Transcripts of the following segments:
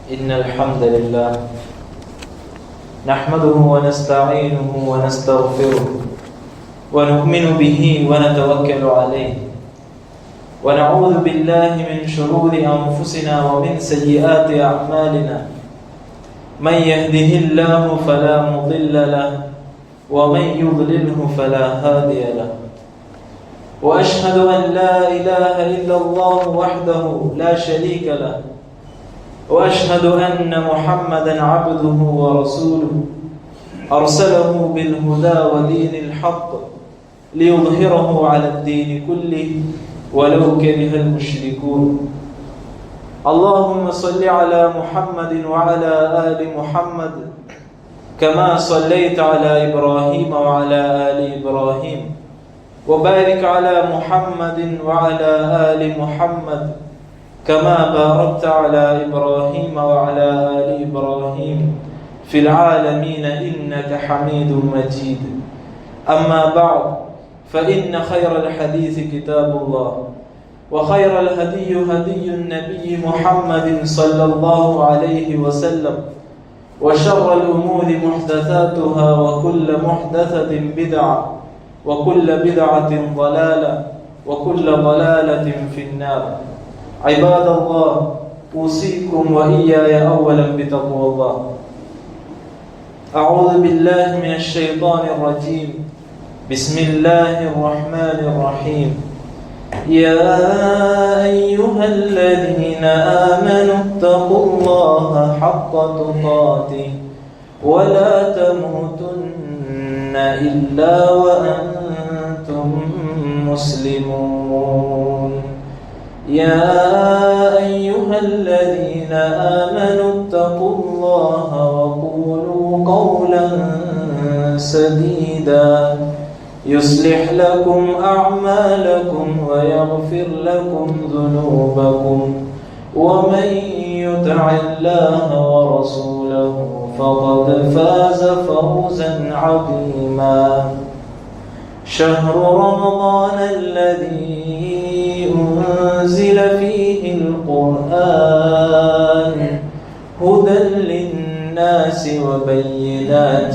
إن الحمد لله نحمده ونستعينه ونستغفره ونؤمن به ونتوكل عليه ونعوذ بالله من شرور أنفسنا ومن سيئات أعمالنا من يهده الله فلا مضل له ومن يضلله فلا هادي له وأشهد أن لا إله إلا الله وحده لا شريك له وأشهد أن محمدًا عبده ورسوله أرسله بالهدى ودين الحق ليظهره على الدين كله ولو كره المشركون. اللهم صل على محمد وعلى آل محمد كما صليت على إبراهيم وعلى آل إبراهيم وبارك على محمد وعلى آل محمد كما باركت على إبراهيم وعلى آل إبراهيم في العالمين إنك حميد مجيد. أما بعد فإن خير الحديث كتاب الله وخير الهدي هدي النبي محمد صلى الله عليه وسلم وشر الأمور محدثاتها وكل محدثة بدعة وكل بدعة ضلالة وكل ضلالة في النار. عباد الله أوصيكم وإياي أولا بتقوى الله. أعوذ بالله من الشيطان الرجيم. بسم الله الرحمن الرحيم. يا أيها الذين آمنوا اتقوا الله حق تقاته ولا تموتن إلا وأنتم مسلمون. يا أيها الذين آمنوا اتقوا الله وقولوا قولا سديدا يصلح لكم أعمالكم ويغفر لكم ذنوبكم ومن يطع الله ورسوله فقد فاز فوزا عظيما. شهر رمضان الذي أنزل فيه القرآن هدى للناس وبينات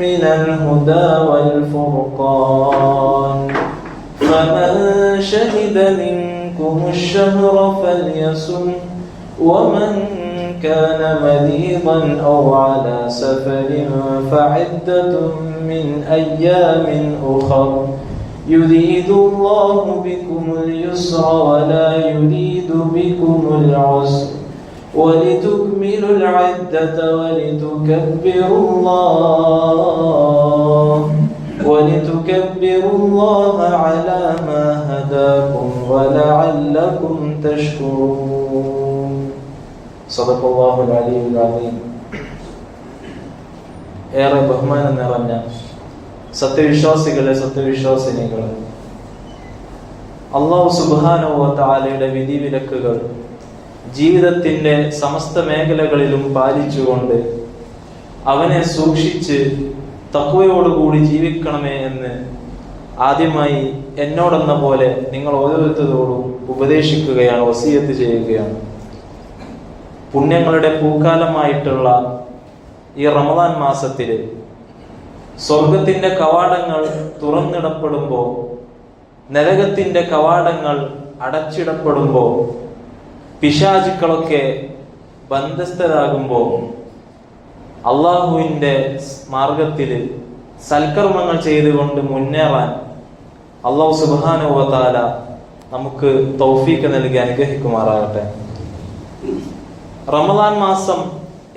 من الهدى والفرقان فمن شهد منكم الشهر فليصم ومن كان مريضا أو على سفر فعدة من أيام أخر يريد الله بكم اليسر ولا يريد بكم العسر ولتكملوا العدة ولتكبروا الله على ما هداكم ولعلكم تشكرون. صدق الله العلي العظيم. ഏറെ ബഹുമാനം നിറഞ്ഞ സത്യവിശ്വാസികളെ, സത്യവിശ്വാസിനികളെ, അല്ലാഹു സുബ്ഹാനഹു വ തആലയുടെ വിധിവിലക്കുകൾ ജീവിതത്തിന്റെ സമസ്ത മേഖലകളിലും പാലിച്ചുകൊണ്ട് അവനെ സൂക്ഷിച്ച് തഖ്വയോടുകൂടി ജീവിക്കണമേ എന്ന് ആദ്യമായി എന്നോടെന്ന പോലെ നിങ്ങൾ ഓരോരുത്തരോടും ഉപദേശിക്കുകയാണ്, വസിയത്ത് ചെയ്യുകയാണ്. പുണ്യങ്ങളുടെ പൂക്കാലമായിട്ടുള്ള ഈ റമദാൻ മാസത്തില് സ്വർഗത്തിന്റെ കവാടങ്ങൾ തുറന്നിടപ്പെടുമ്പോൾ, നരകത്തിന്റെ കവാടങ്ങൾ അടച്ചിടപ്പെടുമ്പോൾ, പിശാചുക്കളൊക്കെ ബന്ധസ്ഥരാകുമ്പോൾ അള്ളാഹുവിന്റെ മാർഗത്തില് സൽക്കർമ്മങ്ങൾ ചെയ്തുകൊണ്ട് മുന്നേറാൻ അല്ലാഹു സുബ്ഹാനഹു വ തആല നമുക്ക് തൗഫീഖ് നൽകി അനുഗ്രഹിക്കുമാറാകട്ടെ. റമദാൻ മാസം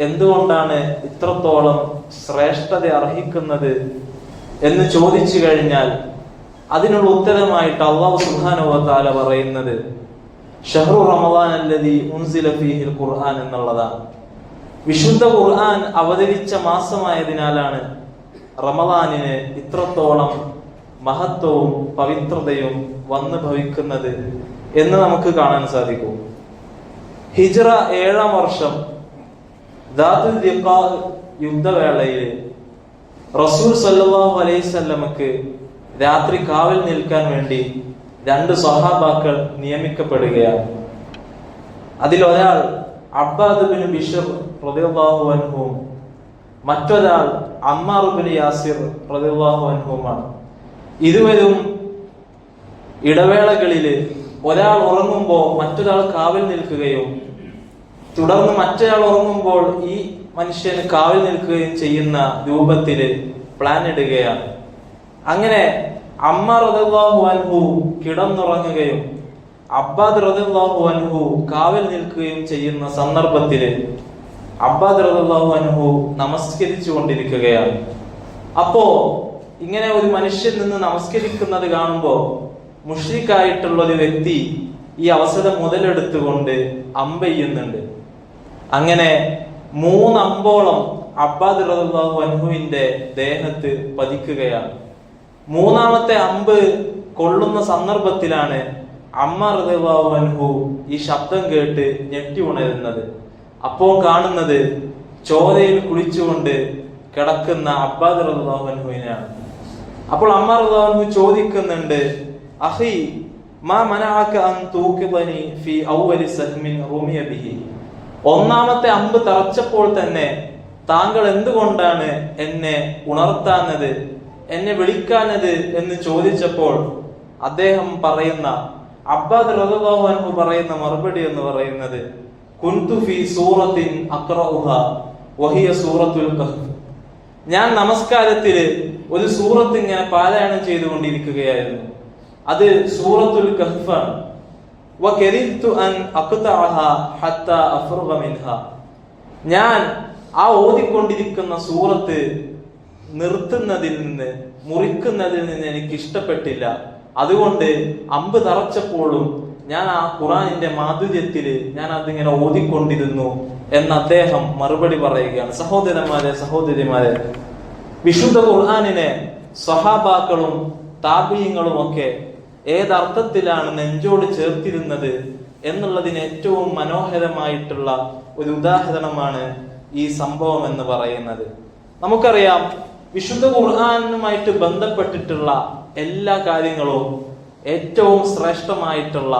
എന്തുകൊണ്ടാണ് ഇത്രത്തോളം ശ്രേഷ്ഠത അർഹിക്കുന്നത് എന്ന് ചോദിച്ചു കഴിഞ്ഞാൽ അതിനുള്ള ഉത്തരമായിട്ട് അല്ലാഹു സുബ്ഹാനഹു വ തആല പറയുന്നത് ഷഹ്റു റമദാൻ അല്ലദീ ഉൻസില ഫീഹിൽ ഖുർആൻ എന്നുള്ളതാണ്. വിശുദ്ധ ഖുർആൻ അവതരിച്ച മാസമായതിനാലാണ് റമദാനിന് ഇത്രത്തോളം മഹത്വവും പവിത്രതയും വന്നു ഭവിക്കുന്നത് എന്ന് നമുക്ക് കാണാൻ സാധിക്കും. ഹിജ്റ 7-ാം വർഷം ദാത്തുൽ റിഖാ യുദ്ധവേളയിൽ റസൂൽ സല്ലല്ലാഹു അലൈഹി വസല്ലമക്ക് രാത്രി കാവൽ നിൽക്കാൻ വേണ്ടി 2 സ്വഹാബാക്കൾ നിയമിക്കപ്പെടുകയാണ്. അതിലൊരാൾ അബ്ബാദ് ഇബ്നു ബിശ്ർ റളിയല്ലാഹു അൻഹുവും മറ്റൊരാൾ അമ്മാർ ഇബ്നു യാസിർ റളിയല്ലാഹു അൻഹുമാണ്. ഇരുവരും ഇടവേളകളിൽ ഒരാൾ ഉറങ്ങുമ്പോൾ മറ്റൊരാൾ കാവൽ നിൽക്കുകയും തുടർന്ന് മറ്റൊരാൾ ഉറങ്ങുമ്പോൾ ഈ മനുഷ്യന് കാവൽ നിൽക്കുകയും ചെയ്യുന്ന രൂപത്തില് പ്ലാൻ ഇടുകയാണ്. അങ്ങനെ അമ്മാർ റളിയല്ലാഹു അൻഹു കിടന്നുറങ്ങുകയും അബ്ബാദ് റളിയല്ലാഹു അൻഹു കാവൽ നിൽക്കുകയും ചെയ്യുന്ന സന്ദർഭത്തില് അബ്ബാദ് റളിയല്ലാഹു അൻഹു നമസ്കരിച്ചു കൊണ്ടിരിക്കുകയാണ്. അപ്പോ ഇങ്ങനെ ഒരു മനുഷ്യൻ നിന്ന് നമസ്കരിക്കുന്നത് കാണുമ്പോ മുശ്രിക്കായിട്ടുള്ള ഒരു വ്യക്തി ഈ അവസരം മുതലെടുത്തുകൊണ്ട് അമ്പെയ്യുന്നുണ്ട്. അങ്ങനെ 3 അമ്പോളം അബ്ബാദ് റളിയല്ലാഹു അൻഹുവിന്റെ ദേഹത്ത് പതിക്കുകയാണ്. 3ാമത്തെ അമ്പ് കൊള്ളുന്ന സന്ദർഭത്തിലാണ് അമ്മാർ റളിയല്ലാഹു അൻഹു ഈ ശബ്ദം കേട്ട് ഞെട്ടി ഉണരുന്നത്. അപ്പോൾ കാണുന്നത് ചോരയിൽ കുളിച്ചുകൊണ്ട് കിടക്കുന്ന അബ്ബാദ് റളിയല്ലാഹു അൻഹുവിനെയാണ്. അപ്പോൾ അമ്മാർ റളിയല്ലാഹു അൻഹു ചോദിക്കുന്നുണ്ട്, അഖി മാ മനഅക അൻ തൂഖിബനി ഫീ അവ്വലി സഹ്മിൻ റുമിയ ബിഹി. 1ാമത്തെ അമ്പ് തറച്ചപ്പോൾ തന്നെ താങ്കൾ എന്തുകൊണ്ടാണ് എന്നെ ഉണർത്താനത്, എന്നെ വിളിക്കാനത് എന്ന് ചോദിച്ചപ്പോൾ അദ്ദേഹം പറയുന്ന, അബ്ബാദ് റളിയല്ലാഹു അൻഹു പറയുന്ന മറുപടി എന്ന് പറയുന്നത്, കുൻതു ഫീ സൂറത്തിൻ അഖ്റഉഹ വഹിയ സൂറത്തുൽ കഹ്ഫ്. ഞാൻ നമസ്കാരത്തിൽ ഒരു സൂറത്ത് ഇങ്ങനെ പാരായണം ചെയ്തുകൊണ്ടിരിക്കുകയായിരുന്നു. അത് സൂറത്തുൽ കഹ്ഫാണ്. വകരിത്തു അൻ അഖ്തഅഹ ഹത്താ അഫ്റുഗ മിൻഹ. ഞാൻ ആ ഓതിക്കൊണ്ടിരിക്കുന്ന സൂറത്ത് നിർത്തുന്നതിൽ നിന്ന്, മുറിക്കുന്നതിൽ നിന്ന് എനിക്ക് ഇഷ്ടപ്പെട്ടില്ല. അതുകൊണ്ട് അമ്പ് തറച്ചപ്പോഴും ഞാൻ ആ ഖുറാനിന്റെ മാധുര്യത്തില് ഞാൻ അതിങ്ങനെ ഓതിക്കൊണ്ടിരുന്നു എന്ന് അദ്ദേഹം മറുപടി പറയുകയാണ്. സഹോദരന്മാരെ, സഹോദരിമാരെ, വിശുദ്ധ ഖുർആനിനെ സ്വഹാബാക്കളും താബീങ്ങളും ഒക്കെ ഏതർത്ഥത്തിലാണ് നെഞ്ചോട് ചേർത്തിരുന്നത് എന്നുള്ളതിന് ഏറ്റവും മനോഹരമായിട്ടുള്ള ഒരു ഉദാഹരണമാണ് ഈ സംഭവം എന്ന് പറയുന്നത്. നമുക്കറിയാം, വിശുദ്ധ ഖുർആനുമായിട്ട് ബന്ധപ്പെട്ടിട്ടുള്ള എല്ലാ കാര്യങ്ങളും ഏറ്റവും ശ്രേഷ്ഠമായിട്ടുള്ള,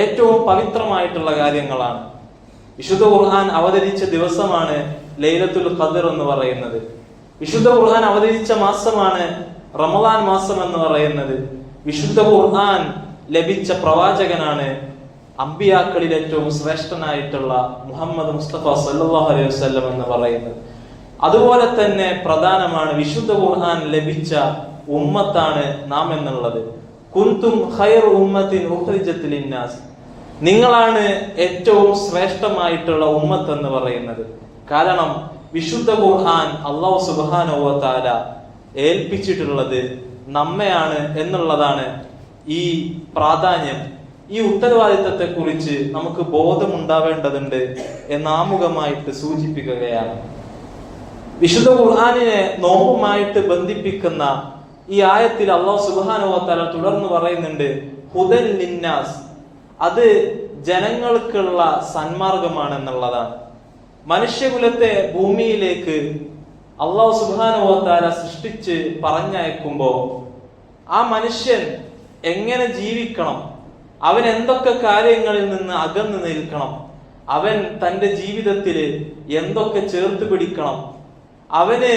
ഏറ്റവും പവിത്രമായിട്ടുള്ള കാര്യങ്ങളാണ്. വിശുദ്ധ ഖുർആൻ അവതരിച്ച ദിവസമാണ് ലൈലത്തുൽ ഖദ്ർ എന്ന് പറയുന്നത്. വിശുദ്ധ ഖുർആൻ അവതരിച്ച മാസമാണ് റമദാൻ മാസം എന്ന് പറയുന്നത്. വിശുദ്ധ ഖുർആൻ ലഭിച്ച പ്രവാചകനാണ് അമ്പിയാക്കളിൽ ഏറ്റവും ശ്രേഷ്ഠനായിട്ടുള്ള മുഹമ്മദ് മുസ്തഫ സല്ലല്ലാഹു അലൈഹി വസല്ലം എന്ന് പറയുന്നത്. അതുപോലെ തന്നെ പ്രധാനമാണ് വിശുദ്ധ ഖുർആൻ ലഭിച്ച ഉമ്മത്താണ് നാം എന്നുള്ളത്. കുന്തും ഖൈറ ഉമ്മത്തിൻ ഉഖ്രിജത് ലിന്നാസ്. നിങ്ങളാണ് ഏറ്റവും ശ്രേഷ്ഠമായിട്ടുള്ള ഉമ്മത്ത് എന്ന് പറയുന്നത്. കാരണം വിശുദ്ധ ഖുർആൻ അല്ലാഹു സുബ്ഹാനഹു വ തആല ഏൽപ്പിച്ചിട്ടുള്ളത് നമ്മയാണ് എന്നുള്ളതാണ്. ഈ പ്രാധാന്യം, ഈ ഉത്തരവാദിത്തത്തെ കുറിച്ച് നമുക്ക് ബോധമുണ്ടാവേണ്ടതുണ്ട് എന്ന് ആമുഖമായിട്ട് സൂചിപ്പിക്കുകയാണ്. വിശുദ്ധ ഖുർആനിനെ നോമ്പുമായിട്ട് ബന്ധിപ്പിക്കുന്ന ഈ ആയത്തിൽ അല്ലാഹു സുബ്ഹാനഹു വ തആല തുടർന്ന് പറയുന്നുണ്ട്, ഹുദൻ ലിന്നാസ്. അത് ജനങ്ങൾക്കുള്ള സന്മാർഗമാണ് എന്നുള്ളതാണ്. മനുഷ്യകുലത്തെ ഭൂമിയിലേക്ക് അല്ലാഹു സുബ്ഹാനഹു വ തആല സൃഷ്ടിച്ച് പറഞ്ഞയക്കുമ്പോൾ ആ മനുഷ്യൻ എങ്ങനെ ജീവിക്കണം, അവൻ എന്തൊക്കെ കാര്യങ്ങളിൽ നിന്ന് അകന്നു നിൽക്കണം, അവൻ തന്റെ ജീവിതത്തിൽ എന്തൊക്കെ ചേർത്ത് പിടിക്കണം, അവന്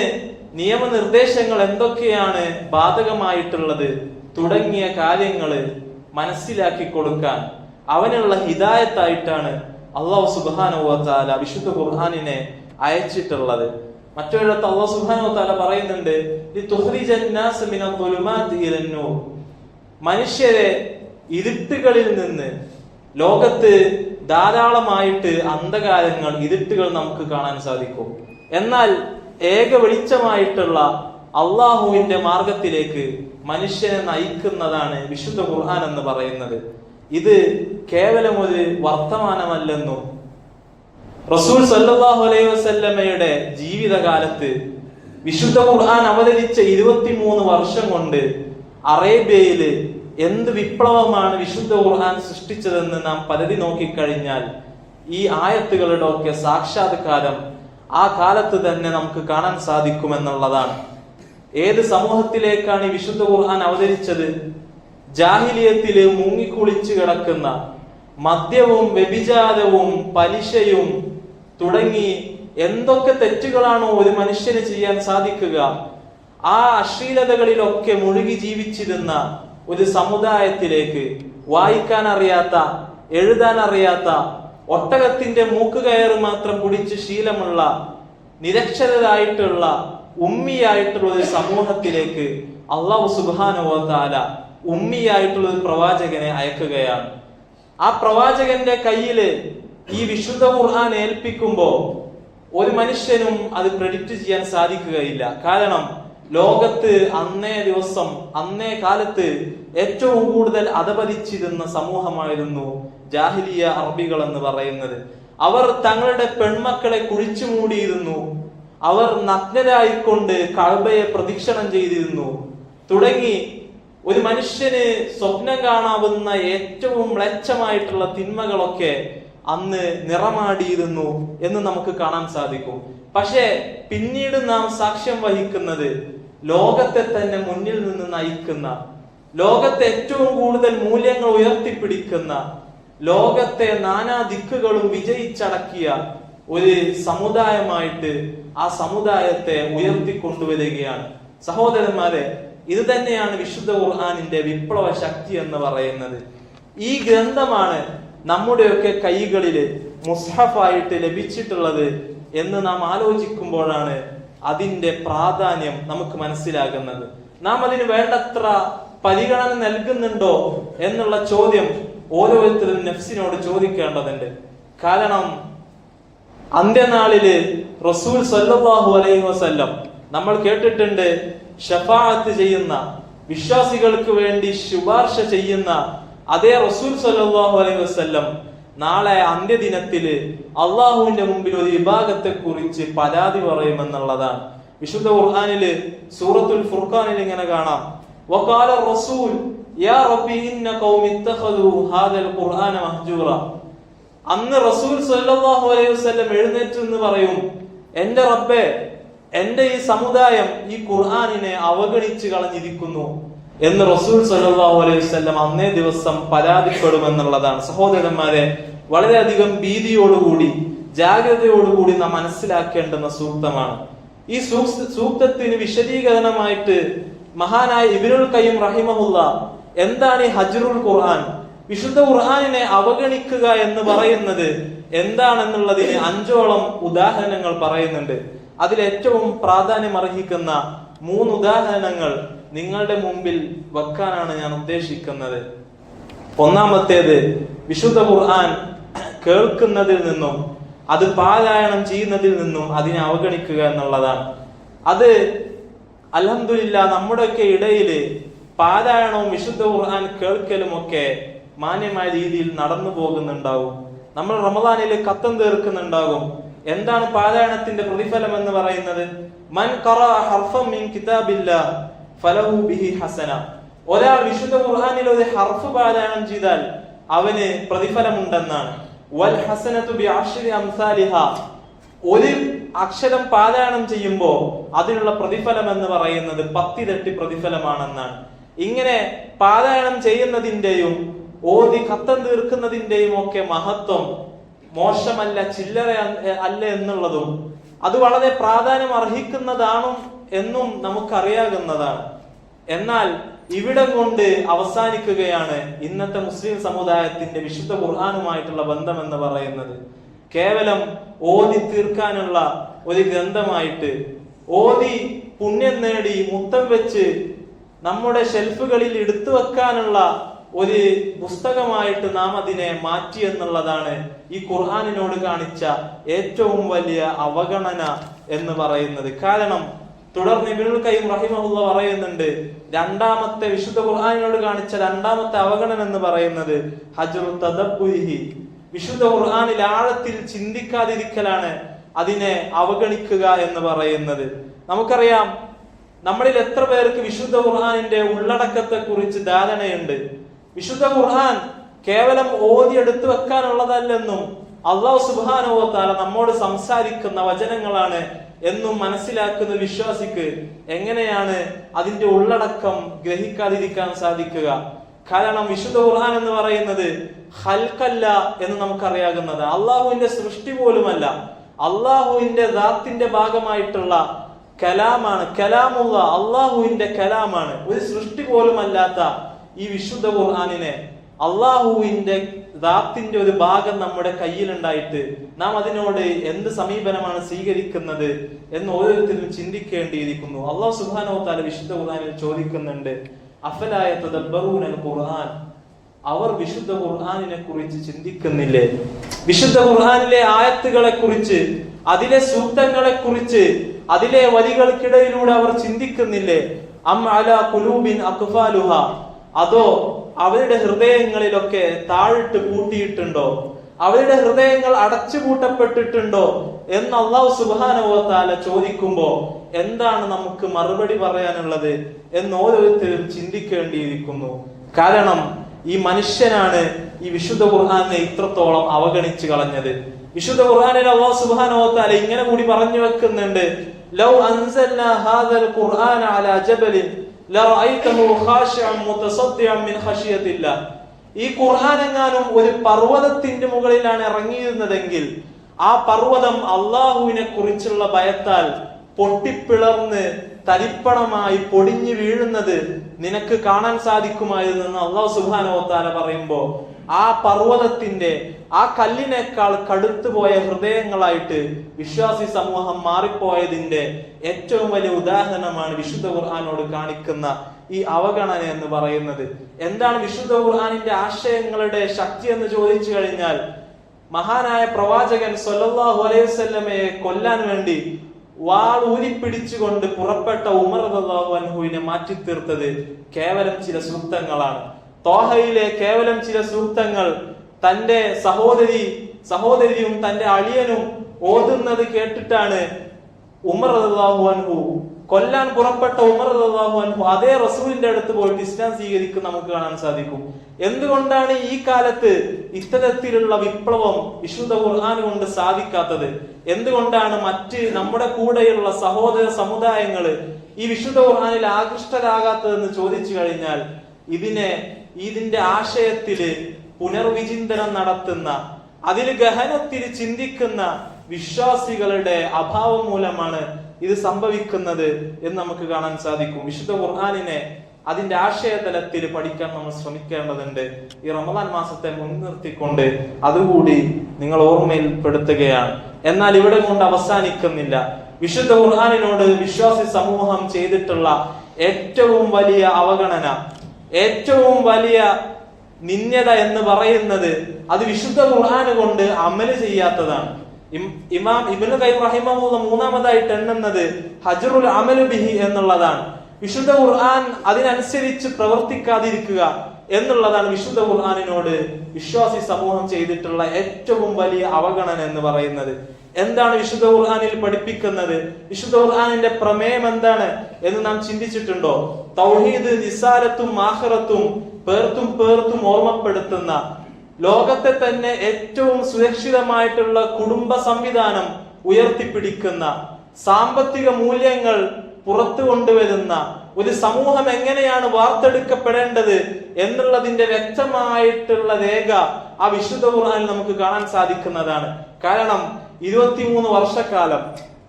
നിയമനിർദ്ദേശങ്ങൾ എന്തൊക്കെയാണ് ബാധകമായിട്ടുള്ളത് തുടങ്ങിയ കാര്യങ്ങള് മനസ്സിലാക്കി കൊടുക്കാൻ അവനുള്ള ഹിദായത്തായിട്ടാണ് അല്ലാഹു സുബ്ഹാനഹു വ തആല വിശുദ്ധ ഖുർആനിനെ അയച്ചിട്ടുള്ളത്. മറ്റൊരിടത്ത് അല്ലാഹു സുബ്ഹാനഹു വ തആല പറയുന്നുണ്ട്, ലിതുഖ്രിജൻ നാസ മിനൽ ദുലുമാതി ഇലൻ നൂർ. മനുഷ്യരെ ഇരുട്ടുകളിൽ നിന്ന്, ലോകത്ത് ധാരാളമായിട്ട് അന്ധകാരങ്ങൾ, ഇരുട്ടുകൾ നമുക്ക് കാണാൻ സാധിക്കും. എന്നാൽ ഏക വെളിച്ചമായിട്ടുള്ള അള്ളാഹുവിന്റെ മാർഗത്തിലേക്ക് മനുഷ്യനെ നയിക്കുന്നതാണ് വിശുദ്ധ ഖുർആൻ എന്ന് പറയുന്നത്. ഇത് കേവലം ഒരു വർത്തമാനമല്ലെന്നും റസൂൽ സല്ലല്ലാഹു അലൈഹി വസല്ലമയുടെ ജീവിതകാലത്ത് വിശുദ്ധ ഖുർആൻ അവതരിച്ച 23 വർഷം കൊണ്ട് അറേബ്യയില് എന്ത് വിപ്ലവമാണ് വിശുദ്ധ ഖുർആൻ സൃഷ്ടിച്ചതെന്ന് നാം പരതി നോക്കിക്കഴിഞ്ഞാൽ ഈ ആയത്തുകളുടെ ഒക്കെ സാക്ഷാത്കാരം ആ കാലത്ത് തന്നെ നമുക്ക് കാണാൻ സാധിക്കുമെന്നുള്ളതാണ്. ഏത് സമൂഹത്തിലേക്കാണ് ഈ വിശുദ്ധ ഖുർആൻ അവതരിച്ചത്? ജാഹിലിയത്തില് മുങ്ങിക്കുളിച്ചു കിടക്കുന്ന, മദ്യവും വ്യഭിചാരവും പലിശയും തുടങ്ങി എന്തൊക്കെ തെറ്റുകളാണോ ഒരു മനുഷ്യന് ചെയ്യാൻ സാധിക്കുക, ആ അശ്ലീലതകളിലൊക്കെ മുഴുകി ജീവിച്ചിരുന്ന ഒരു സമുദായത്തിലേക്ക് വായിക്കാൻ അറിയാത്ത, എഴുതാൻ അറിയാത്ത, ഒട്ടകത്തിന്റെ മൂക്കുകയറ് മാത്രം കുടിച്ച് ശീലമുള്ള, നിരക്ഷരരായിട്ടുള്ള, ഉമ്മിയായിട്ടുള്ള ഒരു സമൂഹത്തിലേക്ക് അല്ലാഹു സുബ്ഹാനഹു വ തആല ഉമ്മിയായിട്ടുള്ള ഒരു പ്രവാചകനെ അയക്കുകയാണ്. ആ പ്രവാചകന്റെ കയ്യില് ഈ വിശുദ്ധ ഖുർആൻ ഏൽപ്പിക്കുമ്പോ ഒരു മനുഷ്യനും അത് പ്രെഡിക്റ്റ് ചെയ്യാൻ സാധിക്കുകയില്ല. കാരണം ലോകത്ത് അന്നേ കാലത്ത് ഏറ്റവും കൂടുതൽ അധപതിച്ചിരുന്ന സമൂഹമായിരുന്നു ജാഹിലിയ അറബികൾ എന്ന് പറയുന്നത്. അവർ തങ്ങളുടെ പെൺമക്കളെ കുഴിച്ചു മൂടിയിരുന്നു. അവർ നഗ്നരായിക്കൊണ്ട് കഅബയെ പ്രദക്ഷിണം ചെയ്തിരുന്നു. തുടങ്ങി ഒരു മനുഷ്യന് സ്വപ്നം കാണാവുന്ന ഏറ്റവും മ്ലേച്ഛമായിട്ടുള്ള തിന്മകളൊക്കെ അന്ന് നിറമാടിയിരുന്നു എന്ന് നമുക്ക് കാണാൻ സാധിക്കും. പക്ഷേ പിന്നീട് നാം സാക്ഷ്യം വഹിക്കുന്നത് ലോകത്തെ തന്നെ മുന്നിൽ നിന്ന് നയിക്കുന്ന, ലോകത്തെ ഏറ്റവും കൂടുതൽ മൂല്യങ്ങൾ ഉയർത്തിപ്പിടിക്കുന്ന, ലോകത്തെ നാനാ ദിക്കുകളും വിജയിച്ചടക്കിയ ഒരു സമുദായമായിട്ട് ആ സമുദായത്തെ ഉയർത്തിക്കൊണ്ടുവരികയാണ്. സഹോദരന്മാരെ, ഇത് തന്നെയാണ് വിശുദ്ധ ഖുർആനിന്റെ വിപ്ലവ ശക്തി എന്ന് പറയുന്നത്. ഈ ഗ്രന്ഥമാണ് നമ്മുടെയൊക്കെ കൈകളില് മുസ്ഹഫായിട്ട് ലഭിച്ചിട്ടുള്ളത് എന്ന് നാം ആലോചിക്കുമ്പോഴാണ് അതിന്റെ പ്രാധാന്യം നമുക്ക് മനസ്സിലാകുന്നത്. നാം അതിന് വേണ്ടത്ര പരിഗണന നൽകുന്നുണ്ടോ എന്നുള്ള ചോദ്യം ഓരോരുത്തരും നഫ്സിനോട് ചോദിക്കേണ്ടതുണ്ട്. കാരണം അന്ത്യനാളില് റസൂൽ സല്ലല്ലാഹു അലൈഹി വസല്ലം, നമ്മൾ കേട്ടിട്ടുണ്ട്, ഷഫാഅത്ത് ചെയ്യുന്ന, വിശ്വാസികൾക്ക് വേണ്ടി ശുപാർശ ചെയ്യുന്ന അതേ റസൂൽ സല്ലല്ലാഹു അലൈഹി വസല്ലം നാളെ അന്ത്യദിനത്തില് അള്ളാഹുവിന്റെ മുമ്പിൽ ഒരു വിഭാഗത്തെ കുറിച്ച് പരാതി പറയുമെന്നുള്ളതാണ്. വിശുദ്ധ ഖുർആനില് സൂറത്തുൽ ഫുർഖാനിൽ ഇങ്ങനെ കാണാം, വഖാല റസൂൽ യാ റബ്ബി ഇന്ന ഖൗമി ഇത്തഖദു ഹാദൽ ഖുർആന മഹ്ജൂറ. അന്ന് റസൂൽ സല്ലല്ലാഹു അലൈഹി വസല്ലം എഴുന്നേറ്റ് എന്ന് പറയും, എന്റെ റബ്ബേ, എന്റെ ഈ സമുദായം ഈ ഖുർആനിനെ അവഗണിച്ച് കളഞ്ഞിരിക്കുന്നു എന്ന് റസൂൽ സല്ലല്ലാഹു അലൈഹി വസല്ലം അന്നേ ദിവസം പരാതിപ്പെടുമെന്നുള്ളതാണ്. സഹോദരന്മാരെ, വളരെയധികം ഭീതിയോടുകൂടി, ജാഗ്രതയോടുകൂടി നാം മനസ്സിലാക്കേണ്ടുന്ന സൂക്തമാണ്. ഈ സൂക്തത്തിന് വിശദീകരണമായിട്ട് മഹാനായ ഇബ്നുൽ ഖയ്യിം റഹിമഹുല്ല എന്താണ് ഈ ഹജ്റുൽ ഖുർആൻ, വിശുദ്ധ ഖുർആനിനെ അവഗണിക്കുക എന്ന് പറയുന്നത് എന്താണെന്നുള്ളതിന് 5ഓളം ഉദാഹരണങ്ങൾ പറയുന്നുണ്ട്. അതിലേറ്റവും പ്രാധാന്യം അർഹിക്കുന്ന 3 ഉദാഹരണങ്ങൾ നിങ്ങളുടെ മുമ്പിൽ വെക്കാനാണ് ഞാൻ ഉദ്ദേശിക്കുന്നത്. ഒന്നാമത്തേത്, വിശുദ്ധ ഖുർആൻ കേൾക്കുന്നതിൽ നിന്നും അത് പാരായണം ചെയ്യുന്നതിൽ നിന്നും അതിനെ അവഗണിക്കുക എന്നുള്ളതാണ്. അത് അൽഹംദുലില്ലാ നമ്മുടെയൊക്കെ ഇടയില് പാരായണവും വിശുദ്ധ ഖുർആൻ കേൾക്കലും ഒക്കെ മാന്യമായ രീതിയിൽ നടന്നു പോകുന്നുണ്ടാവും. നമ്മൾ റമദാനിൽ ഖത്തം തീർക്കുന്നുണ്ടാകും. എന്താണ് പാരായണത്തിന്റെ പ്രതിഫലം എന്ന് പറയുന്നത്? മൻ ഖറഅ ഹർഫൻ മിൻ കിതാബില്ലാഹ് ഫലഹു ബിഹി ഹസന. ഒരാൾ വിശുദ്ധ ഖുർആനിൽ ഒരു ഹർഫ് പാരായണം ചെയ്താൽ അവന് പ്രതിഫലമുണ്ടെന്നാണ്. വൽ ഹസനതു ബിഅശ്രി അംസാലിഹാ. ഒരു അക്ഷരം പാരായണം ചെയ്യുമ്പോൾ അതിനുള്ള പ്രതിഫലം എന്ന് പറയുന്നത് 10 ഇരട്ടി പ്രതിഫലമാണെന്നാണ്. ഇങ്ങനെ പാരായണം ചെയ്യുന്നതിന്റെയും ഓതി ഖത്തം തീർക്കുന്നതിന്റെയും ഒക്കെ മഹത്വം മോശമല്ല, ചില്ലറ അല്ല എന്നുള്ളതും അത് വളരെ പ്രാധാന്യം അർഹിക്കുന്നതാണ് എന്നും നമുക്കറിയാകുന്നതാണ്. എന്നാൽ ഇവിടം കൊണ്ട് അവസാനിക്കുകയാണ് ഇന്നത്തെ മുസ്ലിം സമുദായത്തിന്റെ വിശുദ്ധ ഖുർആനുമായിട്ടുള്ള ബന്ധം എന്ന് പറയുന്നത്. കേവലം ഓതി തീർക്കാനുള്ള ഒരു ഗ്രന്ഥമായിട്ട്, ഓതി പുണ്യം നേടി മുത്തം വെച്ച് നമ്മുടെ ഷെൽഫുകളിൽ എടുത്തു വെക്കാനുള്ള ഒരു പുസ്തകമായിട്ട് നാം അതിനെ മാറ്റി എന്നുള്ളതാണ് ഈ ഖുർആനിനോട് കാണിച്ച ഏറ്റവും വലിയ അവഗണന എന്ന് പറയുന്നത്. കാരണം തുടർന്ന് ഇബ്നുൽ ഖയ്യിം റഹിമഹുല്ലാ പറയുന്നുണ്ട്, രണ്ടാമത്തെ വിശുദ്ധ ഖുർആനിനോട് കാണിച്ച രണ്ടാമത്തെ അവഗണന എന്ന് പറയുന്നത് ഹജ്റു തദബ്ബുരിഹി, വിശുദ്ധ ഖുർആനിൽ ആഴത്തിൽ ചിന്തിക്കാതിരിക്കലാണ് അതിനെ അവഗണിക്കുക എന്ന് പറയുന്നത്. നമുക്കറിയാം, നമ്മളിൽ എത്ര പേർക്ക് വിശുദ്ധ ഖുർആനിന്റെ ഉള്ളടക്കത്തെ കുറിച്ച് ധാരണയുണ്ട്? വിശുദ്ധ ഖുർആൻ കേവലം ഓതി എടുത്തു വെക്കാനുള്ളതല്ലെന്നും അല്ലാഹു സുബ്ഹാനഹു വ തആല നമ്മോട് സംസാരിക്കുന്ന വചനങ്ങളാണ് എന്നും മനസ്സിലാക്കുന്ന വിശ്വാസിക്ക് എങ്ങനെയാണ് അതിന്റെ ഉള്ളടക്കം ഗ്രഹിക്കാതിരിക്കാൻ സാധിക്കുക? കാരണം വിശുദ്ധ ഖുർആൻ എന്ന് പറയുന്നത് ഖൽഖല്ല എന്ന് നമുക്കറിയാകുന്നത്, അള്ളാഹുവിന്റെ സൃഷ്ടി പോലുമല്ല. അള്ളാഹുവിന്റെ ദാത്തിന്റെ ഭാഗമായിട്ടുള്ള കലാമാണ്. കലാമുള്ള അള്ളാഹുവിന്റെ കലാമാണ്. ഒരു സൃഷ്ടി പോലും അല്ലാത്ത ഈ വിശുദ്ധ ഖുർആനിനെ അള്ളാഹുവിന്റെ ദാത്തിന്റെ ഒരു ഭാഗം നമ്മുടെ കയ്യിലുണ്ടായിട്ട് നാം അതിനോട് എന്ത് സമീപനമാണ് സ്വീകരിക്കുന്നത് എന്ന് ഓരോരുത്തരും ചിന്തിക്കേണ്ടിയിരിക്കുന്നു. അള്ളാഹു സുബ്ഹാനഹു വ തആല വിശുദ്ധ ഖുർആനിൽ ചോദിക്കുന്നുണ്ട്, അഫലാ യതദബ്ബറൂനൽ ഖുർആൻ, അവർ വിശുദ്ധ ഖുർആനിനെ കുറിച്ച് ചിന്തിക്കുന്നില്ലേ? വിശുദ്ധ ഖുർആനിലെ ആയത്തുകളെ കുറിച്ച്, അതിലെ സൂക്തങ്ങളെ കുറിച്ച്, അതിലെ വരികൾക്കിടയിലൂടെ അവർ ചിന്തിക്കുന്നില്ലേ? അം അലാ ഖുലൂബിൻ അഖ്ഫാലുഹ, അതോ അവരുടെ ഹൃദയങ്ങളിലൊക്കെ താഴിട്ട് പൂട്ടിയിട്ടുണ്ടോ? അവരുടെ ഹൃദയങ്ങൾ അടച്ചുപൂട്ടപ്പെട്ടിട്ടുണ്ടോ എന്ന് അല്ലാഹു സുബ്ഹാനഹു വ തആല ചോദിക്കുമ്പോ എന്താണ് നമുക്ക് മറുപടി പറയാനുള്ളത് എന്ന് ഓരോരുത്തരും ചിന്തിക്കേണ്ടിയിരിക്കുന്നു. കാരണം ഈ മനുഷ്യനാണ് ഈ വിശുദ്ധ ഖുർആനെ ഇത്രത്തോളം അവഗണിച്ചു കളഞ്ഞത്. വിശുദ്ധ ഖുർആനിൽ അല്ലാഹു സുബ്ഹാനഹു വ തആല ഇങ്ങനെ കൂടി പറഞ്ഞു വെക്കുന്നുണ്ട്, ലൗ അൻസൽനാ ഹാദൽ ഖുർആന അലാ ജബലിൻ ലറഅയ്തഹു ഖാശിഅൻ മുതസദ്ദിഅൻ മിൻ ഖശിയത്തില്ലാഹ്. ഈ ഖുർആൻ എങ്ങാനും ഒരു പർവ്വതത്തിന്റെ മുകളിലാണ് ഇറങ്ങിയിരുന്നതെങ്കിൽ ആ പർവ്വതം അള്ളാഹുവിനെ കുറിച്ചുള്ള ഭയത്താൽ പൊട്ടിപ്പിളർന്ന് തരിപ്പണമായി പൊടിഞ്ഞു വീഴുന്നത് നിനക്ക് കാണാൻ സാധിക്കുമായിരുന്നെന്ന് അല്ലാഹു സുബ്ഹാനഹു വ തആല പറയുമ്പോ ആ പർവ്വതത്തിന്റെ ആ കല്ലിനേക്കാൾ കടുത്തുപോയ ഹൃദയങ്ങളായിട്ട് വിശ്വാസി സമൂഹം മാറിപ്പോയതിന്റെ ഏറ്റവും വലിയ ഉദാഹരണമാണ് വിശുദ്ധ ഖുർആനോട് കാണിക്കുന്ന ഈ അവഗണന എന്ന് പറയുന്നത്. എന്താണ് വിശുദ്ധ ഖുർആനിന്റെ ആശയങ്ങളുടെ ശക്തി എന്ന് ചോദിച്ചു കഴിഞ്ഞാൽ, മഹാനായ പ്രവാചകൻ സ്വല്ലല്ലാഹു അലൈഹി വസല്ലമയെ കൊല്ലാൻ വേണ്ടി വാൾ ഊരിപ്പിടിച്ചുകൊണ്ട് പുറപ്പെട്ട ഉമർ റളിയല്ലാഹു അൻഹുവിനെ മാറ്റി തീർത്തത് കേവലം ചില സൂക്തങ്ങളാണ്. ത്വാഹയിലെ കേവലം ചില സൂക്തങ്ങൾ തന്റെ സഹോദരിയും തന്റെ അളിയനും ഓതുന്നത് കേട്ടിട്ടാണ് ഉമർ റളിയല്ലാഹു അൻഹു, കൊല്ലാൻ പുറപ്പെട്ട ഉമർ റളിയല്ലാഹു അൻഹു അതേ റസൂലിന്റെ അടുത്ത് പോയിട്ട് ഇസ്ലാം സ്വീകരിക്കും നമുക്ക് കാണാൻ സാധിക്കും. എന്തുകൊണ്ടാണ് ഈ കാലത്ത് ഇത്തരത്തിലുള്ള വിപ്ലവം വിശുദ്ധ ഖുർആൻ കൊണ്ട് സാധിക്കാത്തത്? എന്തുകൊണ്ടാണ് മറ്റ് നമ്മുടെ കൂടെയുള്ള സഹോദര സമുദായങ്ങള് ഈ വിശുദ്ധ ഖുർആനിൽ ആകൃഷ്ടരാകാത്തതെന്ന് ചോദിച്ചു കഴിഞ്ഞാൽ, ഇതിന്റെ ആശയത്തില് പുനർവിചിന്തനം നടത്തുന്ന, അതിൽ ഗഹനത്തിൽ ചിന്തിക്കുന്ന വിശ്വാസികളുടെ അഭാവം മൂലമാണ് ഇത് സംഭവിക്കുന്നത് എന്ന് നമുക്ക് കാണാൻ സാധിക്കും. വിശുദ്ധ ഖുർആനിനെ അതിന്റെ ആശയതലത്തിൽ പഠിക്കാൻ നമ്മൾ ശ്രമിക്കേണ്ടതുണ്ട്. ഈ റമദാൻ മാസത്തെ മുൻനിർത്തിക്കൊണ്ട് അതുകൂടി നിങ്ങൾ ഓർമ്മയിൽപ്പെടുത്തുകയാണ്. എന്നാൽ ഇവിടെ കൊണ്ട് അവസാനിക്കുന്നില്ല. വിശുദ്ധ ഖുർആനിനോട് വിശ്വാസി സമൂഹം ചെയ്തിട്ടുള്ള ഏറ്റവും വലിയ അവഗണന, ഏറ്റവും വലിയ നിന്യത എന്ന് പറയുന്നത് അത് വിശുദ്ധ ഖുർആൻ കൊണ്ട് അമല് ചെയ്യാത്തതാണ്. ഇമാം ഇബ്നു ഖയ്യിം റഹിമഹുല്ലാഹ് മൂന്നാമതായിട്ട് എണ്ണുന്നത് ഹജ്റുൽ അമലു ബിഹി എന്നുള്ളതാണ്. വിശുദ്ധ ഖുർആൻ അതിനനുസരിച്ച് പ്രവർത്തിക്കാതിരിക്കുക എന്നുള്ളതാണ് വിശുദ്ധ ഖുർആനിനോട് വിശ്വാസി സമൂഹം ചെയ്തിട്ടുള്ള ഏറ്റവും വലിയ അവഗണന എന്ന് പറയുന്നത്. എന്താണ് വിശുദ്ധ ഖുർആനിൽ പഠിപ്പിക്കുന്നത്? വിശുദ്ധ ഖുർആനിന്റെ പ്രമേയം എന്താണ് എന്ന് നാം ചിന്തിച്ചിട്ടുണ്ടോ? തൗഹീദ്, നിസാരത്തും ആഖിറത്തും പേർത്തും ഓർമ്മപ്പെടുത്തുന്ന, ലോകത്തെ തന്നെ ഏറ്റവും സുരക്ഷിതമായിട്ടുള്ള കുടുംബ സംവിധാനം ഉയർത്തിപ്പിടിക്കുന്ന, സാമ്പത്തിക മൂല്യങ്ങൾ പുറത്തു കൊണ്ടുവരുന്ന ഒരു സമൂഹം എങ്ങനെയാണ് വാർത്തെടുക്കപ്പെടേണ്ടത് എന്നുള്ളതിന്റെ വ്യക്തമായിട്ടുള്ള രേഖ ആ വിശുദ്ധ ഖുർആനിൽ നമുക്ക് കാണാൻ സാധിക്കുന്നതാണ്. കാരണം 23 വർഷക്കാലം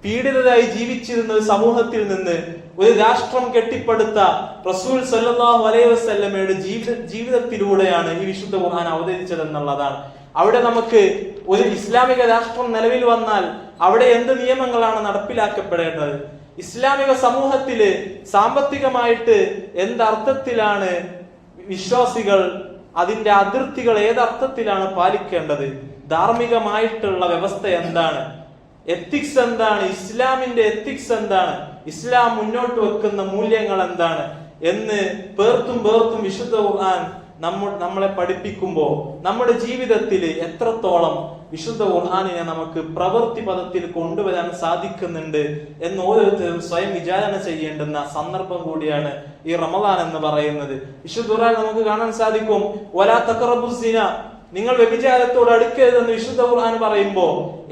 പീഡിതരായി ജീവിച്ചിരുന്ന ഒരു സമൂഹത്തിൽ നിന്ന് ഒരു രാഷ്ട്രം കെട്ടിപ്പടുത്ത റസൂൽ സല്ലല്ലാഹു അലൈഹി വസല്ലമയുടെ ജീവിതത്തിലൂടെയാണ് ഈ വിശുദ്ധ ഖുർആൻ അവതരിച്ചതെന്നുള്ളതാണ്. അവിടെ നമുക്ക് ഒരു ഇസ്ലാമിക രാഷ്ട്രം നിലവിൽ വന്നാൽ അവിടെ എന്ത് നിയമങ്ങളാണ് നടപ്പിലാക്കപ്പെടേണ്ടത്? ഇസ്ലാമിക സമൂഹത്തില് സാമ്പത്തികമായിട്ട് എന്തർത്ഥത്തിലാണ് വിശ്വാസികൾ അതിന്റെ അതിർത്തികൾ ഏതർത്ഥത്തിലാണ് പാലിക്കേണ്ടത്? ധാർമ്മികമായിട്ടുള്ള വ്യവസ്ഥ എന്താണ്? എത്തിക്സ് എന്താണ്? ഇസ്ലാമിന്റെ എത്തിക്സ് എന്താണ്? ഇസ്ലാം മുന്നോട്ട് വെക്കുന്ന മൂല്യങ്ങൾ എന്താണ് എന്ന് പേർത്തും വിശുദ്ധ ഖുർആൻ നമ്മളെ പഠിപ്പിക്കുമ്പോൾ നമ്മുടെ ജീവിതത്തിൽ എത്രത്തോളം വിശുദ്ധ ഖുർആനിനെ നമുക്ക് പ്രവൃത്തി പദത്തിൽ കൊണ്ടുവരാൻ സാധിക്കുന്നുണ്ട് എന്ന് ഓരോരുത്തരും സ്വയം വിചാരണ ചെയ്യേണ്ടുന്ന സന്ദർഭം കൂടിയാണ് ഈ റമദാൻ എന്ന് പറയുന്നത്. വിശുദ്ധ ഖുർആൻ നമുക്ക് കാണാൻ സാധിക്കും, വലാ തഖറബുസ് സിന, നിങ്ങൾ വ്യഭിചാരത്തോട് അടുക്കരുതെന്ന് വിശുദ്ധ ഖുർആൻ പറയുമ്പോ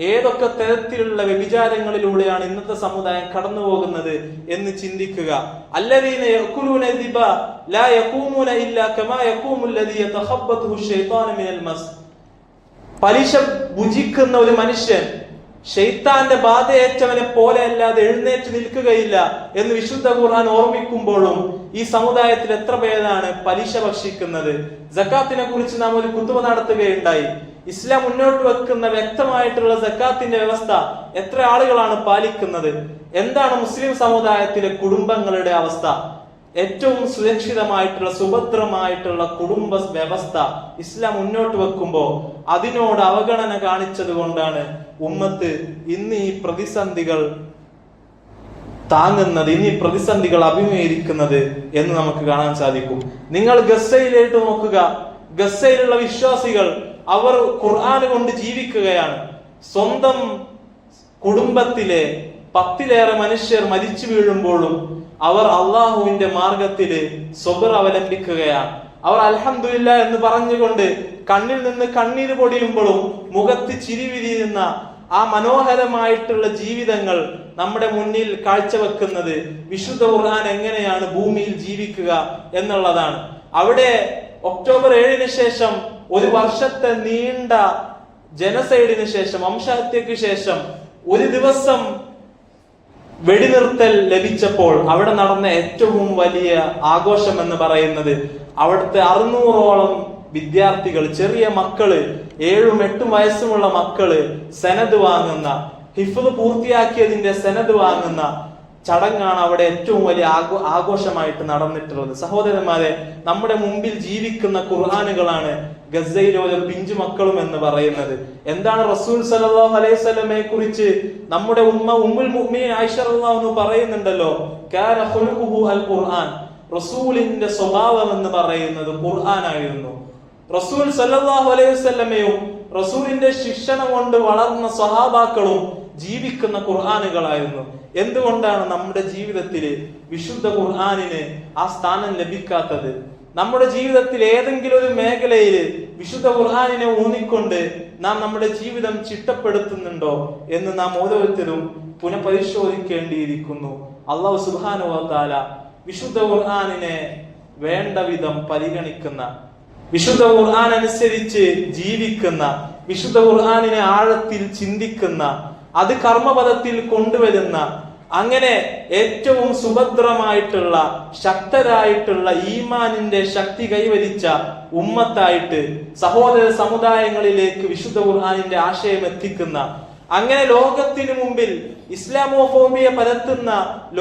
ഏതൊക്കെ തരത്തിലുള്ള വ്യഭിചാരങ്ങളിലൂടെയാണ് ഇന്നത്തെ സമുദായം കടന്നു പോകുന്നത് എന്ന് ചിന്തിക്കുക. അല്ലദീന യഅകുലൂന ദിബ ലാ യഖൂമൂന ഇല്ലാ കമാ യഖൂമുൽ ലദീ യതഖബ്ബതുഹു ശൈത്താനു മിനൽ മസ്. പലിശ ഭുജിക്കുന്ന ഒരു മനുഷ്യൻ ശൈത്താന്റെ ബാധയേറ്റവനെ പോലെ അല്ലാതെ എഴുന്നേറ്റ് നിൽക്കുകയില്ല എന്ന് വിശുദ്ധ ഖുർആൻ ഓർമ്മിക്കുമ്പോഴും ഈ സമുദായത്തിൽ എത്ര പേരാണ് പലിശ ഭക്ഷിക്കുന്നത്? സക്കാത്തിനെ കുറിച്ച് നാം ഒരു കുത്തുബ നടത്തുകയുണ്ടായി. ഇസ്ലാം മുന്നോട്ട് വെക്കുന്ന വ്യക്തമായിട്ടുള്ള സക്കാത്തിന്റെ വ്യവസ്ഥ എത്ര ആളുകളാണ് പാലിക്കുന്നത്? എന്താണ് മുസ്ലിം സമുദായത്തിലെ കുടുംബങ്ങളുടെ അവസ്ഥ? ഏറ്റവും സുരക്ഷിതമായിട്ടുള്ള സുഭദ്രമായിട്ടുള്ള കുടുംബ വ്യവസ്ഥ ഇസ്ലാം മുന്നോട്ട് വെക്കുമ്പോൾ അതിനോട് അവഗണന കാണിച്ചത് കൊണ്ടാണ് ഉമ്മത്ത് ഇന്ന് ഈ പ്രതിസന്ധികൾ താങ്ങുന്നത്, ഇന്ന് ഈ പ്രതിസന്ധികൾ അഭിമുഖീകരിക്കുന്നത് എന്ന് നമുക്ക് കാണാൻ സാധിക്കും. നിങ്ങൾ ഗസയിലേക്ക് നോക്കുക. ഗസയിലുള്ള വിശ്വാസികൾ അവർ ഖുർആൻ കൊണ്ട് ജീവിക്കുകയാണ്. സ്വന്തം കുടുംബത്തിലെ 10-ലേറെ മനുഷ്യർ മരിച്ചു വീഴുമ്പോഴും അവർ അള്ളാഹുവിന്റെ മാർഗത്തില് സ്വബർ അവലംബിക്കുകയാണ്. അവർ അൽഹംദുലില്ലാ എന്ന് പറഞ്ഞുകൊണ്ട് കണ്ണിൽ നിന്ന് കണ്ണീര് പൊടിയുമ്പോഴും മുഖത്ത് ചിരി വിരിയുന്ന ആ മനോഹരമായിട്ടുള്ള ജീവിതങ്ങൾ നമ്മുടെ മുന്നിൽ കാഴ്ചവെക്കുന്നത് വിശുദ്ധ ഖുർആൻ എങ്ങനെയാണ് ഭൂമിയിൽ ജീവിക്കുക എന്നുള്ളതാണ്. അവിടെ ഒക്ടോബർ 7-ന് ശേഷം ഒരു വർഷത്തെ നീണ്ട ജനസൈഡിന് ശേഷം, വംശഹത്യക്ക് ശേഷം ഒരു ദിവസം വെടിനിർത്തൽ ലഭിച്ചപ്പോൾ അവിടെ നടന്ന ഏറ്റവും വലിയ ആഘോഷം എന്ന് പറയുന്നത് അവിടുത്തെ 600ഓളം വിദ്യാർത്ഥികൾ, ചെറിയ മക്കള്, 7-8 വയസ്സുമുള്ള മക്കള് സെനത് വാങ്ങുന്ന, ഹിഫ്ള് പൂർത്തിയാക്കിയതിന്റെ സെനത് വാങ്ങുന്ന ചടങ്ങാണ് അവിടെ ഏറ്റവും വലിയ ആഘോഷമായിട്ട് നടന്നിട്ടുള്ളത്. സഹോദരന്മാരെ, നമ്മുടെ മുമ്പിൽ ജീവിക്കുന്ന ഖുർആനുകളാണ് ഗസയിലെ ഓരോ പിഞ്ചു മക്കളും എന്ന് പറയുന്നത്. എന്താണ് റസൂൽ സല്ലല്ലാഹു അലൈഹി വസല്ലമയെ കുറിച്ച് നമ്മുടെ ഉമ്മുൽ മുഅ്മിനീൻ ആയിഷ റളിയല്ലാഹു അൻഹ പറയുന്നുണ്ടല്ലോ, കാന ഖുലുഖുഹു അൽ ഖുർആൻ. റസൂലിന്റെ സ്വഭാവം എന്ന് പറയുന്നത് ഖുർആനായിരുന്നു. റസൂൽ സല്ലല്ലാഹു അലൈഹി വസല്ലമയും റസൂലിന്റെ ശിക്ഷണം കൊണ്ട് വളർന്ന സ്വഹാബാക്കളും ജീവിക്കുന്ന ഖുർആനുകളായിരുന്നു. എന്തുകൊണ്ടാണ് നമ്മുടെ ജീവിതത്തിൽ വിശുദ്ധ ഖുർആനിന് ആ സ്ഥാനം ലഭിക്കാത്തത്? നമ്മുടെ ജീവിതത്തിൽ ഏതെങ്കിലും ഒരു മേഖലയിൽ വിശുദ്ധ ഖുർആനിനെ ഊന്നിക്കൊണ്ട് നാം നമ്മുടെ ജീവിതം ചിട്ടപ്പെടുത്തുന്നുണ്ടോ എന്ന് നാം ഓരോരുത്തരും പുനഃപരിശോധിക്കേണ്ടിയിരിക്കുന്നു. അല്ലാഹു സുബ്ഹാനഹു വ തആല വിശുദ്ധ ഖുർആനിനെ വേണ്ട വിധം പരിഗണിക്കുന്ന, വിശുദ്ധ ഖുർആൻ അനുസരിച്ച് ജീവിക്കുന്ന, വിശുദ്ധ ഖുർആനിനെ ആഴത്തിൽ ചിന്തിക്കുന്ന, അത് കർമ്മപദത്തിൽ കൊണ്ടുവരുന്ന, അങ്ങനെ ഏറ്റവും സുഭദ്രമായിട്ടുള്ള ശക്തരായിട്ടുള്ള ഈമാനിന്റെ ശക്തി കൈവരിച്ച ഉമ്മത്തായിട്ട് സഹോദര സമുദായങ്ങളിലേക്ക് വിശുദ്ധ ഖുർആനിന്റെ ആശയം എത്തിക്കുന്ന, അങ്ങനെ ലോകത്തിനു മുമ്പിൽ ഇസ്ലാമോഫോബിയ പരത്തുന്ന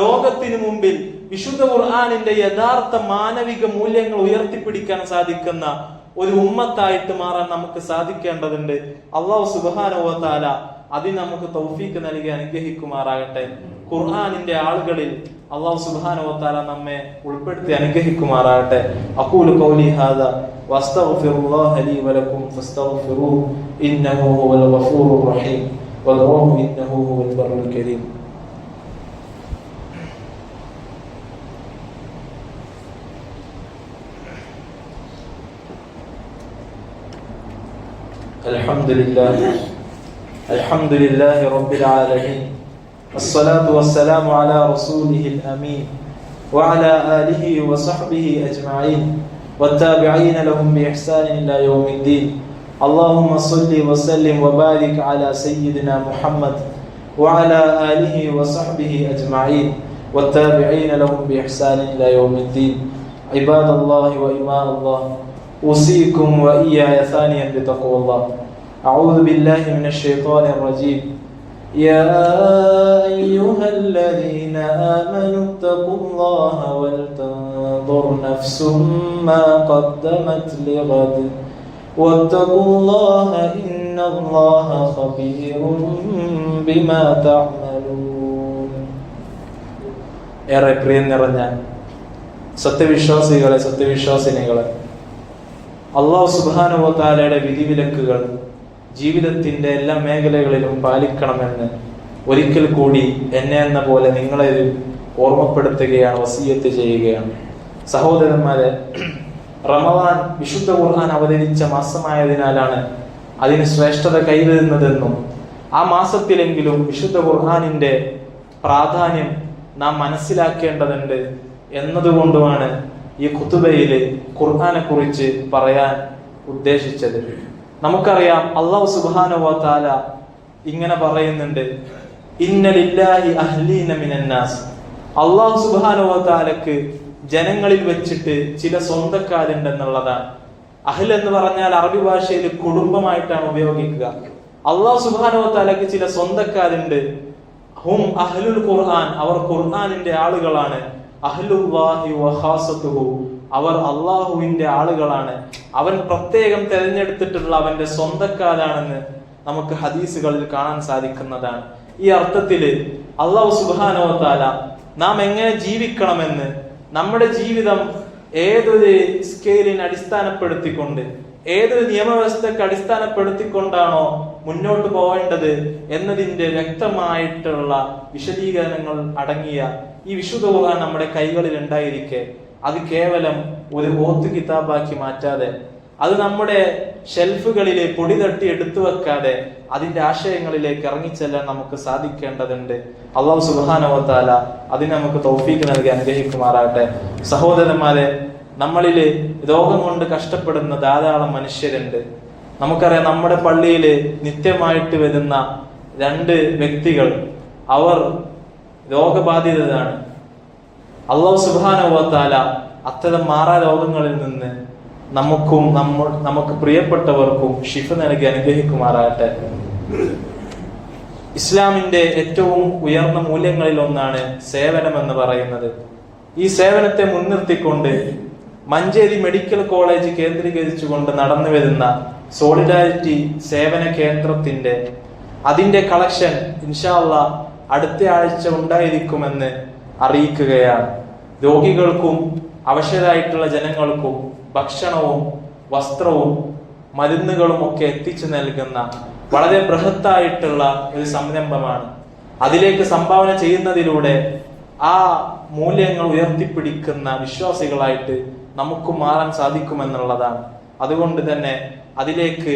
ലോകത്തിനു മുമ്പിൽ വിശുദ്ധ ഖുർആനിന്റെ യഥാർത്ഥ മാനവിക മൂല്യങ്ങൾ ഉയർത്തിപ്പിടിക്കാൻ സാധിക്കുന്ന ഒരു ഉമ്മത്തായിട്ട് മാറാൻ നമുക്ക് സാധിക്കേണ്ടതുണ്ട്. അല്ലാഹു സുബ്ഹാനഹു വ തആല അതിന് നമുക്ക് തൗഫീഖ് നൽകി അനുഗ്രഹിക്കുമാറാകട്ടെ. ഖുർആനിന്റെ ആളുകളിൽ അല്ലാഹു സുബ്ഹാനഹു വ തആല നമ്മെ ഉൾപ്പെടുത്തി അനുഗ്രഹിക്കുമാറാകട്ടെ. അഖൂലു ഖൗലി ഹാദാ വസ്തഗ്ഫിറുല്ലാഹ ലീ വലക്കും ഫസ്തഗ്ഫിറൂഹു ഇന്നഹു ഹുവൽ ഗഫൂറുർ റഹീം വദ്ഉഹു ഇന്നഹു ഹുവൽ ബർറുൽ കരീം. الحمد لله رب العالمين والصلاة والسلام على رسوله الأمين وعلى آله وصحبه أجمعين والتابعين لهم بإحسان إلى يوم الدين. اللهم صل وسلم وبارك على سيدنا محمد وعلى آله وصحبه أجمعين والتابعين لهم بإحسان إلى يوم الدين. عباد الله وإماء الله، أوصيكم وإياي ثانيا بتقوى الله. أعوذ بالله من الشيطان الرجيم. يا أيها الذين آمنوا اتقوا الله ولتنظر نفس ما قدمت لغد واتقوا الله إن الله خبير بما تعملون. ഏറെ പ്രിയം നിറഞ്ഞ സത്യവിശ്വാസികളെ, സത്യവിശ്വാസിനികളെ, അല്ലാഹു സുബ്ഹാനഹു വ തആലയുടെ വിധിവിലക്കുകൾ ജീവിതത്തിന്റെ എല്ലാ മേഖലകളിലും പാലിക്കണമെന്ന് ഒരിക്കൽ കൂടി എന്നെ എന്ന പോലെ നിങ്ങളെ ഓർമ്മപ്പെടുത്തുകയാണ്, വസിയത്ത് ചെയ്യുകയാണ്. സഹോദരന്മാരെ, റമദാൻ വിശുദ്ധ ഖുർആൻ അവതരിച്ച മാസമായതിനാലാണ് അതിന് ശ്രേഷ്ഠത കൈവരുന്നതെന്നും ആ മാസത്തിലെങ്കിലും വിശുദ്ധ ഖുർആനിന്റെ പ്രാധാന്യം നാം മനസ്സിലാക്കേണ്ടതുണ്ട് എന്നതുകൊണ്ടുമാണ് ഈ ഖുതുബയിൽ ഖുർആനെ കുറിച്ച് പറയാൻ ഉദ്ദേശിച്ചത്. നമുക്കറിയാം, അല്ലാഹു സുബ്ഹാനഹു വ തആല ഇങ്ങനെ പറയുന്നുണ്ട്, ഇന്ന ലില്ലാഹി അഹ്ലീന മിനന്നാസ്. അല്ലാഹു സുബ്ഹാനഹു വ തആലക്ക് ജനങ്ങളിൽ വെച്ചിട്ട് ചില സ്വന്തക്കാരുണ്ടെന്നുള്ളതാണ്. അഹ്ൽ എന്ന് പറഞ്ഞാൽ അറബി ഭാഷയിൽ കുടുംബമായിട്ടാണ് ഉപയോഗിക്കുക. അല്ലാഹു സുബ്ഹാനഹു വ തആലക്ക് ചില സ്വന്തക്കാരുണ്ട്. ഹും അഹ്ലുൽ ഖുർആൻ, അവർ ഖുർആനിന്റെ ആളുകളാണ്. അഹ്ലുല്ലാഹി വ ഖാസത്തുഹു, അവർ അള്ളാഹുവിന്റെ ആളുകളാണ്. അവൻ പ്രത്യേകം തെരഞ്ഞെടുത്തിട്ടുള്ള അവന്റെ സ്വന്തക്കാരാണെന്ന് നമുക്ക് ഹദീസുകളിൽ കാണാൻ സാധിക്കുന്നതാണ്. ഈ അർത്ഥത്തില് അല്ലാഹു സുബ്ഹാനഹു വ തആല നാം എങ്ങനെ ജീവിക്കണമെന്ന്, നമ്മുടെ ജീവിതം ഏതൊരു സ്കെയിലിനെ അടിസ്ഥാനപ്പെടുത്തിക്കൊണ്ട്, ഏതൊരു നിയമവ്യവസ്ഥക്ക് അടിസ്ഥാനപ്പെടുത്തിക്കൊണ്ടാണോ മുന്നോട്ട് പോവേണ്ടത് എന്നതിന്റെ വ്യക്തമായിട്ടുള്ള വിശദീകരണങ്ങൾ അടങ്ങിയ ഈ വിശുദ്ധ ഖുർആൻ നമ്മുടെ കൈകളിൽ ഉണ്ടായിരിക്കെ അത് കേവലം ഒരു ഓത്ത് കിതാബാക്കി മാറ്റാതെ, അത് നമ്മുടെ ഷെൽഫുകളിലെ പൊടി തട്ടി എടുത്തു വെക്കാതെ അതിന്റെ ആശയങ്ങളിലേക്ക് ഇറങ്ങിച്ചെല്ലാൻ നമുക്ക് സാധിക്കേണ്ടതുണ്ട്. അല്ലാഹു സുബ്ഹാനഹു വ തആല അതിന് നമുക്ക് തൗഫീഖ് നൽകി അനുഗ്രഹിക്കുമാറാകട്ടെ. സഹോദരന്മാരെ, നമ്മളില് രോഗം കൊണ്ട് കഷ്ടപ്പെടുന്ന ധാരാളം മനുഷ്യരുണ്ട്. നമുക്കറിയാം, നമ്മുടെ പള്ളിയില് നിത്യമായിട്ട് വരുന്ന 2 വ്യക്തികൾ, അവർ രോഗബാധിതരാണ്. അല്ലാഹു സുബ്ഹാനഹു വ തആല അത്തരം മാറാ രോഗങ്ങളിൽ നിന്ന് നമുക്കും നമുക്ക് പ്രിയപ്പെട്ടവർക്കും ശിഫ നൽകി അനുഗ്രഹിക്കുമാറാകട്ടെ. ഇസ്ലാമിന്റെ ഏറ്റവും ഉയർന്ന മൂല്യങ്ങളിൽ ഒന്നാണ് സേവനം എന്ന് പറയുന്നത്. ഈ സേവനത്തെ മുൻനിർത്തിക്കൊണ്ട് മഞ്ചേരി മെഡിക്കൽ കോളേജ് കേന്ദ്രീകരിച്ചുകൊണ്ട് നടന്നു വരുന്ന സോളിഡാരിറ്റി സേവന കേന്ദ്രത്തിന്റെ അതിന്റെ കളക്ഷൻ ഇൻഷാ അല്ലാഹ് അടുത്ത ആഴ്ച ഉണ്ടായിരിക്കുമെന്ന് അറിയിക്കുകയാണ്. രോഗികൾക്കും അവശരായിട്ടുള്ള ജനങ്ങൾക്കും ഭക്ഷണവും വസ്ത്രവും മരുന്നുകളും ഒക്കെ എത്തിച്ചു നൽകുന്ന വളരെ ബൃഹത്തായിട്ടുള്ള ഒരു സംരംഭമാണ്. അതിലേക്ക് സംഭാവന ചെയ്യുന്നതിലൂടെ ആ മൂല്യങ്ങൾ ഉയർത്തിപ്പിടിക്കുന്ന വിശ്വാസികളായിട്ട് നമുക്ക് മാറാൻ സാധിക്കുമെന്നുള്ളതാണ്. അതുകൊണ്ട് തന്നെ അതിലേക്ക്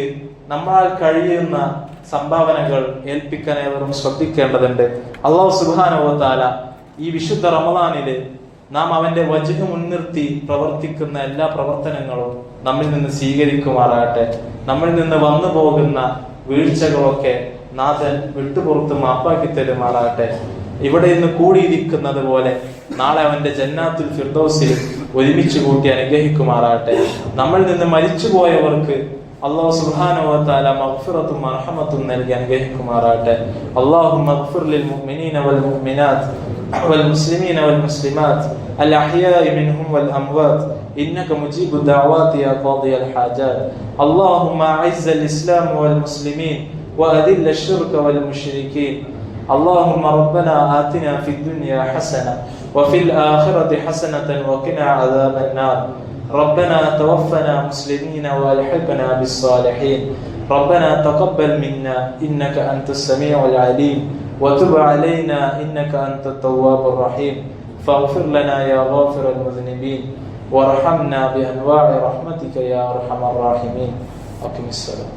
നമ്മളാൽ കഴിയുന്ന സംഭാവനകൾ ഏൽപ്പിക്കാൻ ഏവരും ശ്രദ്ധിക്കേണ്ടതുണ്ട്. അല്ലാഹു സുബ്ഹാനഹു വ തആല ഈ വിശുദ്ധ റമളാനില് നാം അവന്റെ വജ്ഹ് മുൻനിർത്തി പ്രവർത്തിക്കുന്ന എല്ലാ പ്രവർത്തനങ്ങളും നമ്മിൽ നിന്ന് സ്വീകരിക്കുമാറാകട്ടെ. നമ്മിൽ നിന്ന് വന്നു പോകുന്ന വീഴ്ചകളൊക്കെ നാഥൻ വിട്ടുപുറത്ത് മാപ്പാക്കി തരുമാറാകട്ടെ. ഇവിടെ ഇന്ന് കൂടിയിരിക്കുന്നത് പോലെ നാളെ അവന്റെ ജന്നാത്തുൽ ഫിർദൗസിൽ ഒരുമിച്ച് കൂട്ടി അനുഗ്രഹിക്കുമാറാകട്ടെ. നമ്മിൽ നിന്ന് മരിച്ചുപോയവർക്ക് അല്ലാഹു സുബ്ഹാനഹു വ തആല മഗ്ഫിറത്തും മർഹമത്തും നൽകി അനുഗ്രഹിക്കുമാറാകട്ടെ. അല്ലാഹുമ്മ ഗ്ഫിർ ലിൽ മുഅ്മിനീന വൽ മുഅ്മിനാത്ത് والمسلمين والمسلمات الأحياء منهم والأموات إنك مجيب الدعوات يا قاضي الحاجات. اللهم أعز الإسلام والمسلمين وأذل الشرك والمشركين. اللهم ربنا آتنا في الدنيا حسنة وفي الآخرة حسنة وقنا عذاب النار. ربنا توفنا مسلمين وألحقنا بالصالحين. ربنا تقبل منا إنك أنت السميع العليم وتب علينا إنك أنت التواب الرحيم. فاغفر لنا يا غافر المذنبين وارحمنا بأنواع رحمتك يا أرحم الراحمين. أقم الصلاة.